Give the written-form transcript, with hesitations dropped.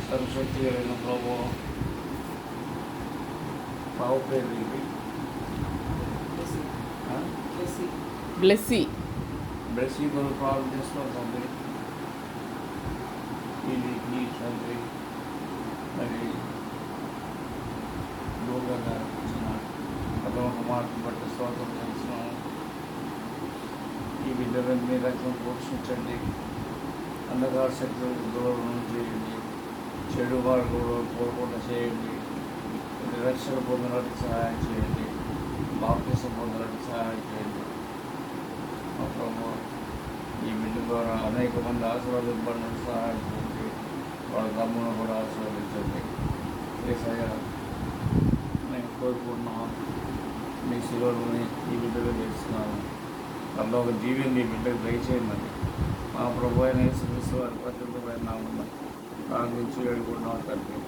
సర్వశక్తి కలిగిన ప్రభు బాబు పేరు ఇది బ్లెస్సీ బ్లెస్సింగ్ కొరకు ప్రాబ్లం చేస్తున్నాం తండ్రి. ఇది ఈ తండ్రి మరి యోగా ఇచ్చిన ప్రథమ కుమార్తెను బట్టి స్తోత్రం చేస్తున్నాము. ఈ బిడ్డలను మీ రక్తం పోషించండి, అంధకార శక్తులకు దూరం చేయండి, చెడు మార్గంలో పోకుండా చేయండి, రక్షణ పొందడానికి సహాయం చేయండి, బాప్తిసం పొందడానికి సహాయం చేయండి. మా ప్రభు ఈ బిడ్డ ద్వారా అనేక మంది ఆశీర్వదింపడానికి సహాయం చేయండి, వాళ్ళ తమ్మును కూడా ఆశీర్వదించండి. ఏసయ్య నేను కోరుకుంటున్నాను, మీ శిలువని ఈ బిడ్డగా చేస్తున్నాను. అందులో ఒక జీవిని ఈ బిడ్డకు దయచేయండి. మా ప్రభు అయిన యేసుక్రీస్తు వారి పరిశుద్ధమైన నామమున ప్రార్థించి వేడుకుంటున్నాం తండ్రి.